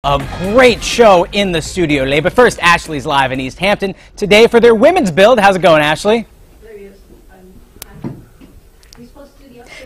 a great show in the studio today. But first, Ashley's live in Easthampton today for their women's build. How's it going, Ashley?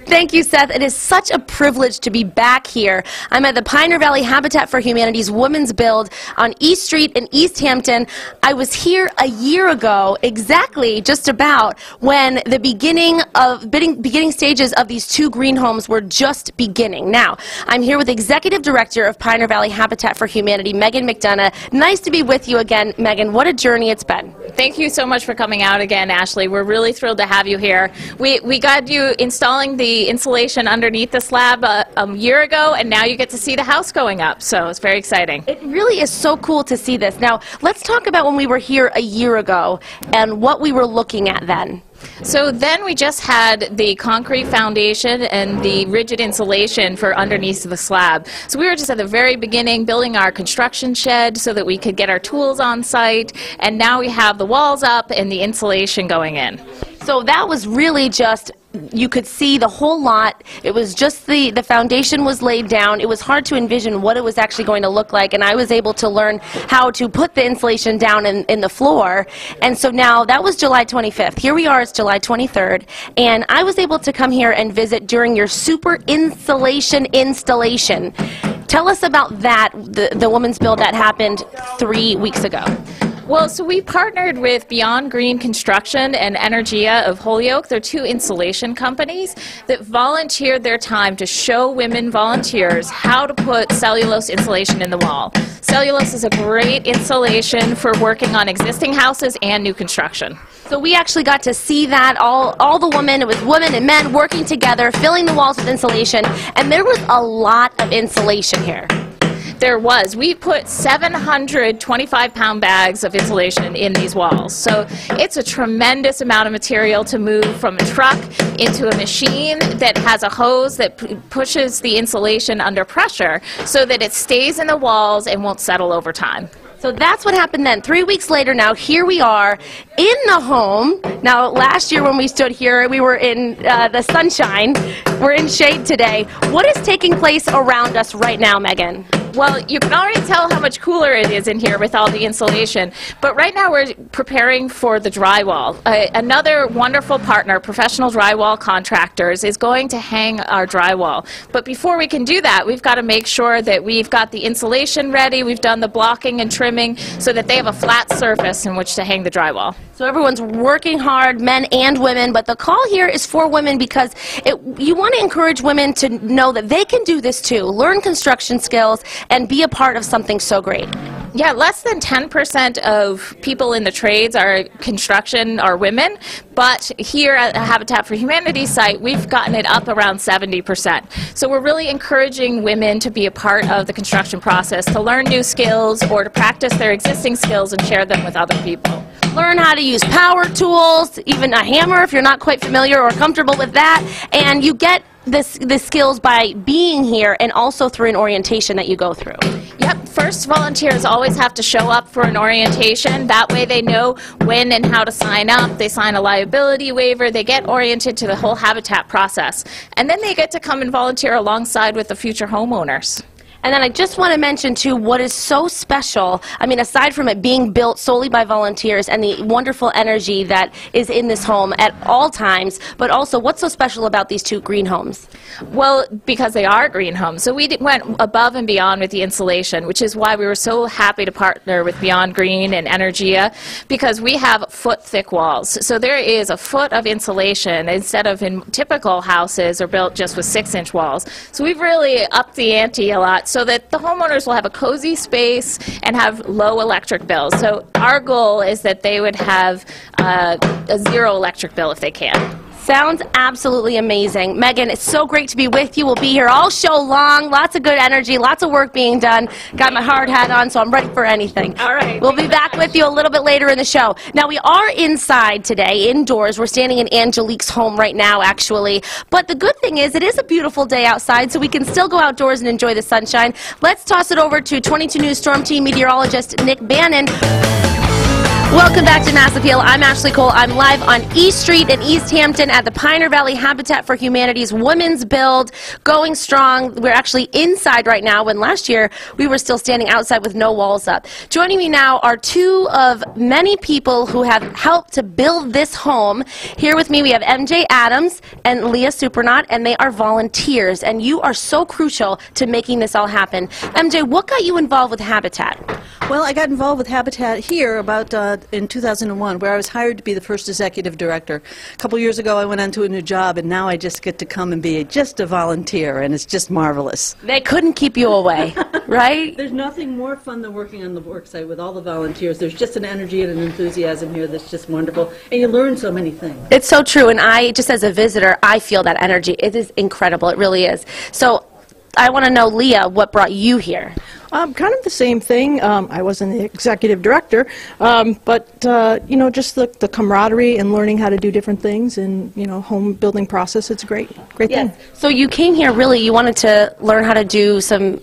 Thank you, Seth. It is such a privilege to be back here. I'm at the Pioneer Valley Habitat for Humanity's Women's Build on East Street in Easthampton. I was here a year ago, exactly, just about, when the beginning stages of these two green homes were just beginning. Now, I'm here with Executive Director of Pioneer Valley Habitat for Humanity, Megan McDonough. Nice to be with you again, Megan. What a journey it's been. Thank you so much for coming out again, Ashley. We're really thrilled to have you here. We got you installing the insulation underneath the slab a year ago, and now you get to see the house going up, so it's very exciting. It really is so cool to see this. Now, let's talk about when we were here a year ago and what we were looking at then. So then we just had the concrete foundation and the rigid insulation for underneath the slab. So we were just at the very beginning building our construction shed so that we could get our tools on site, and now we have the walls up and the insulation going in. So that was really just, you could see the whole lot. It was just the foundation was laid down. It was hard to envision what it was actually going to look like, and I was able to learn how to put the insulation down in the floor. And so now that was July 25th. Here we are, it's July 23rd, and I was able to come here and visit during your super insulation installation. Tell us about that, the women's build that happened 3 weeks ago. Well, so we partnered with Beyond Green Construction and Energia of Holyoke. They're two insulation companies that volunteered their time to show women volunteers how to put cellulose insulation in the wall. Cellulose is a great insulation for working on existing houses and new construction. So we actually got to see that, all the women, it was women and men working together, filling the walls with insulation, and there was a lot of insulation here. There was. We put 700 25-pound bags of insulation in these walls. So it's a tremendous amount of material to move from a truck into a machine that has a hose that pushes the insulation under pressure so that it stays in the walls and won't settle over time. So that's what happened then. 3 weeks later now, here we are in the home. Now, last year when we stood here, we were in the sunshine. We're in shade today. What is taking place around us right now, Megan? Well, you can already tell how much cooler it is in here with all the insulation. But right now we're preparing for the drywall. Another wonderful partner, Professional Drywall Contractors, is going to hang our drywall. But before we can do that, we've got to make sure that we've got the insulation ready, we've done the blocking and trimming so that they have a flat surface in which to hang the drywall. So everyone's working hard, men and women, but the call here is for women because you want to encourage women to know that they can do this too, learn construction skills, and be a part of something so great. Yeah, less than 10% of people in the trades construction are women, but here at the Habitat for Humanity site, we've gotten it up around 70%. So we're really encouraging women to be a part of the construction process, to learn new skills or to practice their existing skills and share them with other people. Learn how to use power tools, even a hammer if you're not quite familiar or comfortable with that, and you get the skills by being here and also through an orientation that you go through. Yep, first volunteers always have to show up for an orientation. That way they know when and how to sign up. They sign a liability waiver. They get oriented to the whole habitat process. And then they get to come and volunteer alongside with the future homeowners. And then I just want to mention, too, what is so special, I mean, aside from it being built solely by volunteers and the wonderful energy that is in this home at all times, but also what's so special about these two green homes? Well, because they are green homes. So we went above and beyond with the insulation, which is why we were so happy to partner with Beyond Green and Energia, because we have foot-thick walls. So there is a foot of insulation instead of in typical houses are built just with 6-inch walls. So we've really upped the ante a lot, so that the homeowners will have a cozy space and have low electric bills. So our goal is that they would have a zero electric bill if they can. Sounds absolutely amazing. Megan, it's so great to be with you. We'll be here all show long. Lots of good energy, lots of work being done. Got my hard hat on, so I'm ready for anything. All right. We'll be back with you a little bit later in the show. Now, we are inside today, indoors. We're standing in Angelique's home right now, actually. But the good thing is it is a beautiful day outside, so we can still go outdoors and enjoy the sunshine. Let's toss it over to 22 News Storm Team meteorologist Nick Bannon. Welcome back to Mass Appeal. I'm Ashley Cole. I'm live on East Street in Easthampton at the Pioneer Valley Habitat for Humanity's Women's Build, going strong. We're actually inside right now, when last year we were still standing outside with no walls up. Joining me now are two of many people who have helped to build this home. Here with me we have MJ Adams and Leah Supernaut, and they are volunteers, and you are so crucial to making this all happen. MJ, what got you involved with Habitat? Well, I got involved with Habitat here about in 2001, where I was hired to be the first executive director. A couple years ago, I went on to a new job, and now I just get to come and be just a volunteer, and it's just marvelous. They couldn't keep you away, right? There's nothing more fun than working on the worksite with all the volunteers. There's just an energy and an enthusiasm here that's just wonderful, and you learn so many things. It's so true, and I, just as a visitor, I feel that energy. It is incredible. It really is. So I want to know, Leah, what brought you here? Kind of the same thing. I wasn't the executive director, but you know, just the camaraderie and learning how to do different things, and you know, home building process. It's a great thing. So you came here really. You wanted to learn how to do some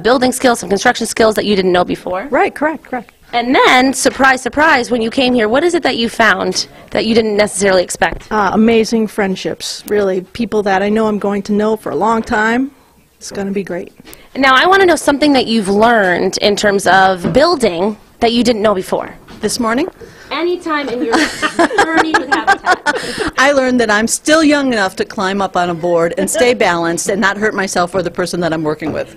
building skills, some construction skills that you didn't know before. Right. Correct. And then, surprise, surprise, when you came here, what is it that you found that you didn't necessarily expect? Amazing friendships. Really, people that I know I'm going to know for a long time. It's going to be great. Now, I want to know something that you've learned in terms of building that you didn't know before. This morning, Anytime in your journey with Habitat. I learned that I'm still young enough to climb up on a board and stay balanced and not hurt myself or the person that I'm working with.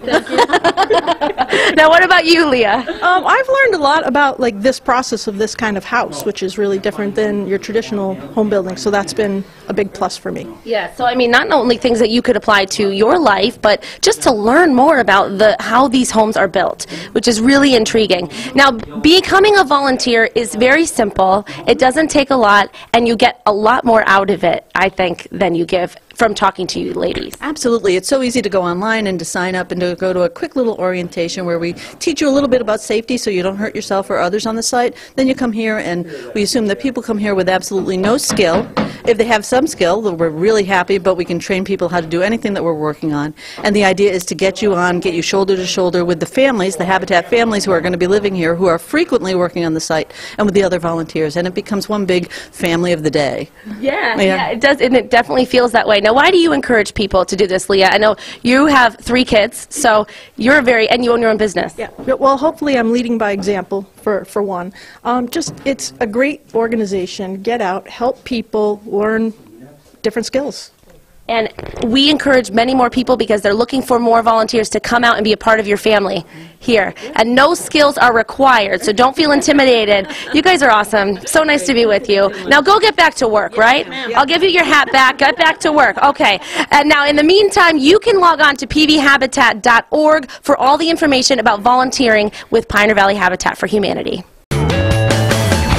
Now, what about you, Leah? I've learned a lot about like this process of this kind of house, which is really different than your traditional home building. So that's been a big plus for me. Yeah, so I mean, not only things that you could apply to your life, but just to learn more about how these homes are built, which is really intriguing. Now, becoming a volunteer is very simple. It doesn't take a lot, and you get a lot more out of it, I think, than you give from talking to you ladies. Absolutely. It's so easy to go online and to sign up and to go to a quick little orientation where we teach you a little bit about safety so you don't hurt yourself or others on the site. Then you come here, and we assume that people come here with absolutely no skill. If they have some skill, then we're really happy, but we can train people how to do anything that we're working on. And the idea is to get you shoulder to shoulder with the families, the Habitat families who are going to be living here, who are frequently working on the site, and with the other volunteers. And it becomes one big family of the day. Yeah, it does, and it definitely feels that way. Now, why do you encourage people to do this, Leah? I know you have 3 kids, so and you own your own business. Yeah. Well, hopefully I'm leading by example for one. It's a great organization. Get out, help people learn different skills. And we encourage many more people because they're looking for more volunteers to come out and be a part of your family here. And no skills are required, so don't feel intimidated. You guys are awesome. So nice to be with you. Now go get back to work, right? I'll give you your hat back. Get back to work. Okay. And now in the meantime, you can log on to pvhabitat.org for all the information about volunteering with Pioneer Valley Habitat for Humanity.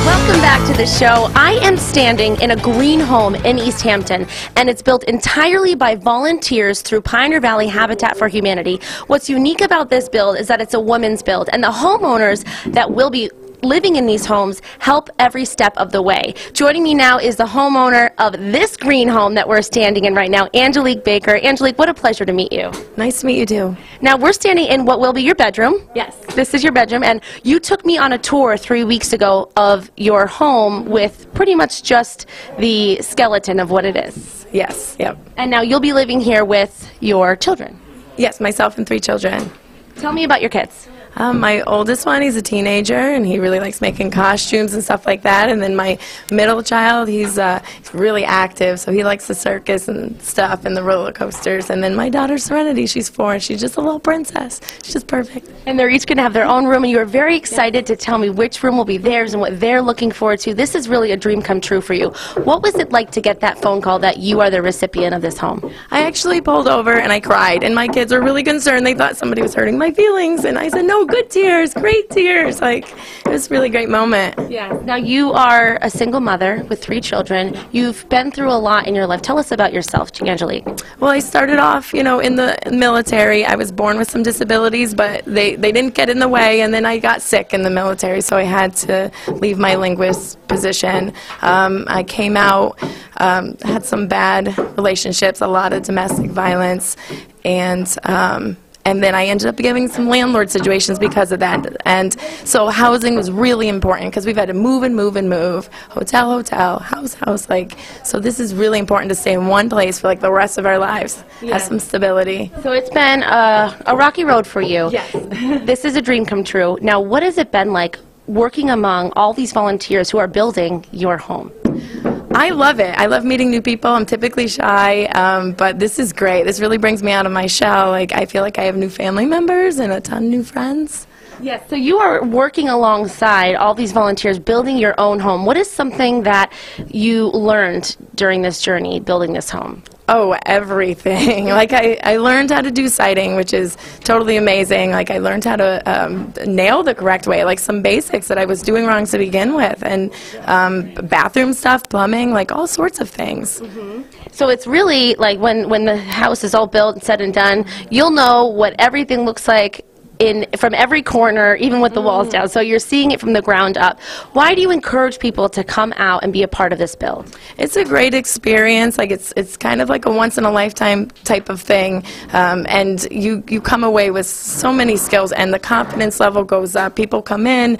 Welcome back to the show. I am standing in a green home in Easthampton, and it's built entirely by volunteers through Pioneer Valley Habitat for Humanity. What's unique about this build is that it's a women's build, and the homeowners that will be living in these homes help every step of the way. Joining me now is the homeowner of this green home that we're standing in right now, Angelique Baker. Angelique, what a pleasure to meet you. Nice to meet you too. Now, we're standing in what will be your bedroom. Yes. This is your bedroom, and you took me on a tour 3 weeks ago of your home with pretty much just the skeleton of what it is. Yes. Yep. And now you'll be living here with your children. Yes, myself and 3 children. Tell me about your kids. My oldest one, he's a teenager, and he really likes making costumes and stuff like that. And then my middle child, he's really active, so he likes the circus and stuff and the roller coasters. And then my daughter, Serenity, she's 4, and she's just a little princess. She's just perfect. And they're each going to have their own room, and you are very excited to tell me which room will be theirs and what they're looking forward to. This is really a dream come true for you. What was it like to get that phone call that you are the recipient of this home? I actually pulled over, and I cried, and my kids were really concerned. They thought somebody was hurting my feelings, and I said, no, good tears, great tears. Like, it was a really great moment. Yeah. Now, you are a single mother with 3 children. You've been through a lot in your life. Tell us about yourself, Angelique. Well, I started off, in the military. I was born with some disabilities, but they didn't get in the way, and then I got sick in the military, so I had to leave my linguist position. I came out, had some bad relationships, a lot of domestic violence, and and then I ended up getting some landlord situations because of that. And so housing was really important because we've had to move and move and move, hotel, hotel, house, like, so this is really important to stay in one place for like the rest of our lives, have some stability. So it's been a rocky road for you. Yes. This is a dream come true. Now, what has it been like working among all these volunteers who are building your home? I love it. I love meeting new people. I'm typically shy, but this is great. This really brings me out of my shell. Like, I feel like I have new family members and a ton of new friends. Yes, so you are working alongside all these volunteers building your own home. What is something that you learned during this journey building this home? Oh, everything. Like, I learned how to do siding, which is totally amazing. Like, I learned how to nail the correct way, like some basics that I was doing wrong to begin with, and bathroom stuff, plumbing, like all sorts of things. So it's really like when the house is all built and said and done, you'll know what everything looks like from every corner, even with the walls down. So you're seeing it from the ground up. Why do you encourage people to come out and be a part of this build? It's a great experience. Like, it's kind of like a once-in-a-lifetime type of thing, and you come away with so many skills, and the confidence level goes up. People come in,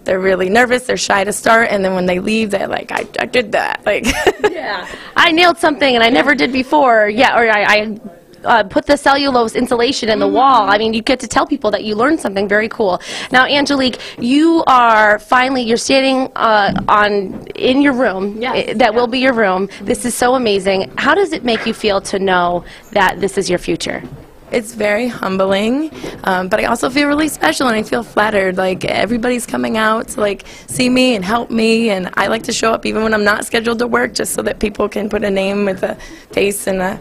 they're really nervous, they're shy to start, and then when they leave, they're like, I did that. Like, yeah, I nailed something and I never did before. Yeah, or I put the cellulose insulation in the wall. I mean, you get to tell people that you learned something very cool. Now, Angelique, you are finally, you're standing in your room. Yes. That will be your room. This is so amazing. How does it make you feel to know that this is your future? it's very humbling, but I also feel really special and I feel flattered. Like, everybody's coming out to like see me and help me, and I like to show up even when I'm not scheduled to work, just so that people can put a name with a face and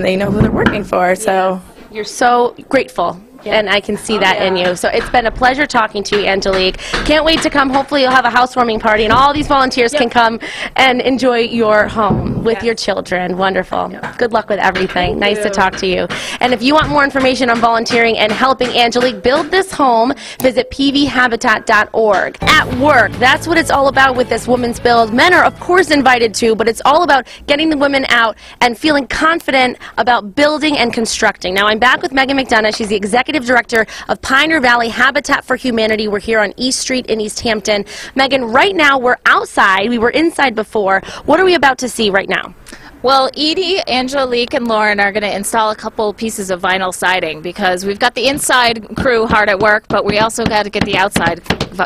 they know who they're working for. So you're so grateful. And I can see that in you. So it's been a pleasure talking to you, Angelique. Can't wait to come. Hopefully you'll have a housewarming party and all these volunteers can come and enjoy your home with your children. Wonderful. Good luck with everything. Nice to talk to you. And if you want more information on volunteering and helping Angelique build this home, visit pvhabitat.org. At work, that's what it's all about with this Women's Build. Men are, of course, invited too, but it's all about getting the women out and feeling confident about building and constructing. Now, I'm back with Megan McDonough. She's the Executive Director of Pioneer Valley Habitat for Humanity. We're here on East Street in Easthampton. Megan, right now we're outside. We were inside before. What are we about to see right now? Well, Edie, Angelique, and Lauren are going to install a couple pieces of vinyl siding because we've got the inside crew hard at work, but we also got to get the outside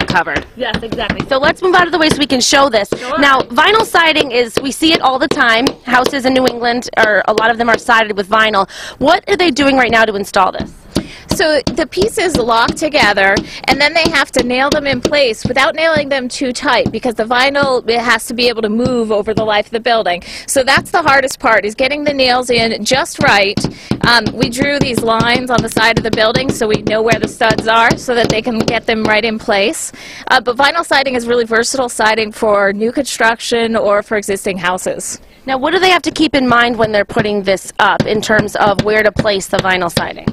covered. Yes, exactly. So let's move out of the way so we can show this. Now, vinyl siding is, we see it all the time. Houses in New England, or a lot of them are sided with vinyl. What are they doing right now to install this? So the pieces lock together, and then they have to nail them in place without nailing them too tight, because the vinyl, it has to be able to move over the life of the building. So that's the hardest part, is getting the nails in just right. We drew these lines on the side of the building so we know where the studs are so that they can get them right in place. But vinyl siding is really versatile siding for new construction or for existing houses. Now, what do they have to keep in mind when they're putting this up in terms of where to place the vinyl siding?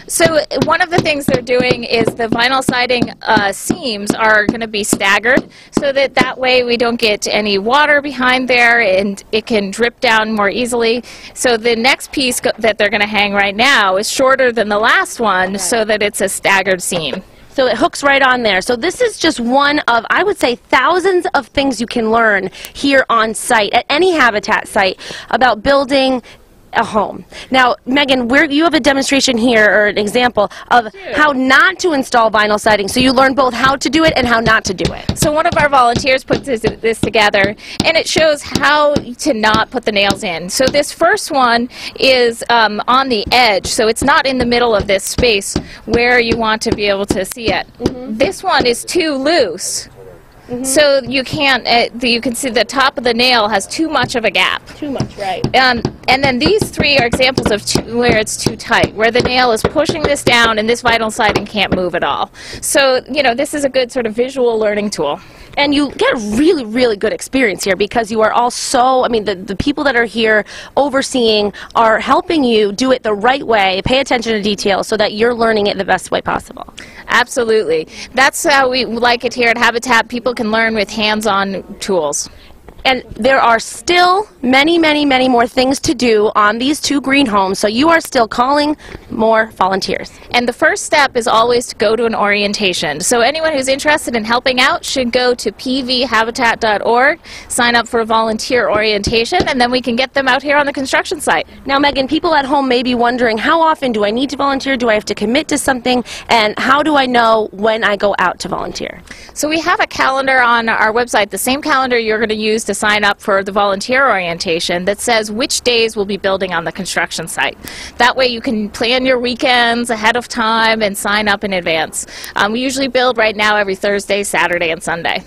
So one of the things they're doing is the vinyl siding seams are going to be staggered so that way we don't get any water behind there and it can drip down more easily. So the next piece that they're going to hang right now is shorter than the last one so that it's a staggered seam. So it hooks right on there. So this is just one of, I would say, thousands of things you can learn here on site, at any habitat site, about building a home. Now, Megan, you have a demonstration here, or an example of how not to install vinyl siding. So you learn both how to do it and how not to do it. So one of our volunteers puts this together, and it shows how to not put the nails in. So this first one is on the edge, so it's not in the middle of this space where you want to be able to see it. This one is too loose. So you can't, you can see the top of the nail has too much of a gap. Too much, right. And then these three are examples of where it's too tight, where the nail is pushing this down and this vinyl siding can't move at all. So, you know, this is a good sort of visual learning tool. And you get really, really good experience here because you are all so, I mean, the people that are here overseeing are helping you do it the right way, pay attention to detail so that you're learning it the best way possible. Absolutely. That's how we like it here at Habitat. People can learn with hands-on tools. And there are still many, many, many more things to do on these 2 green homes, so you are still calling more volunteers. And the first step is always to go to an orientation. So anyone who's interested in helping out should go to pvhabitat.org, sign up for a volunteer orientation, and then we can get them out here on the construction site. Now, Megan, people at home may be wondering, how often do I need to volunteer? Do I have to commit to something? And how do I know when I go out to volunteer? So we have a calendar on our website, the same calendar you're going to use to sign up for the volunteer orientation, that says which days we'll be building on the construction site. That way you can plan your weekends ahead of time and sign up in advance. We usually build right now every Thursday, Saturday, and Sunday.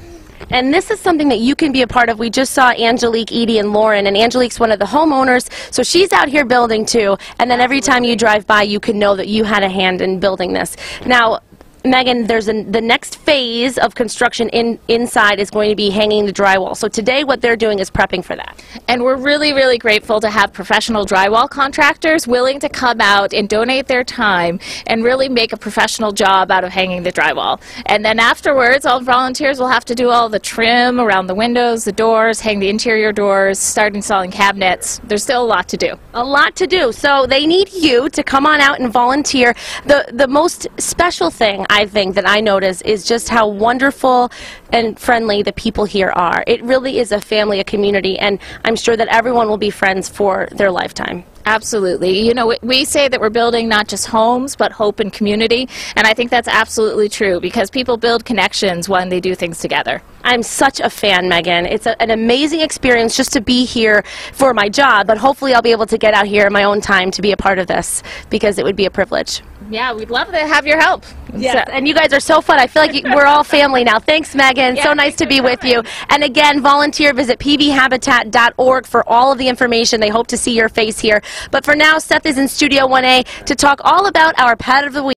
And this is something that you can be a part of. We just saw Angelique, Edie, and Lauren, and Angelique's one of the homeowners, so she's out here building too, and then every time you drive by you can know that you had a hand in building this. Now, Megan, there's the next phase of construction inside is going to be hanging the drywall. So today what they're doing is prepping for that. And we're really, really grateful to have professional drywall contractors willing to come out and donate their time and really make a professional job out of hanging the drywall. And then afterwards, all volunteers will have to do all the trim around the windows, the doors, hang the interior doors, start installing cabinets. There's still a lot to do. A lot to do. So they need you to come on out and volunteer. The most special thing I think that I notice is just how wonderful and friendly the people here are. It really is a family, a community, and I'm sure that everyone will be friends for their lifetime. Absolutely. You know, we say that we're building not just homes, but hope and community, and I think that's absolutely true because people build connections when they do things together. I'm such a fan, Megan. It's an amazing experience just to be here for my job, but hopefully I'll be able to get out here in my own time to be a part of this because it would be a privilege. Yeah, we'd love to have your help. Yes, and you guys are so fun. I feel like we're all family now. Thanks, Megan. So nice to be with you. And again, volunteer, visit pvhabitat.org for all of the information. They hope to see your face here. But for now, Seth is in Studio 1A to talk all about our Pet of the Week.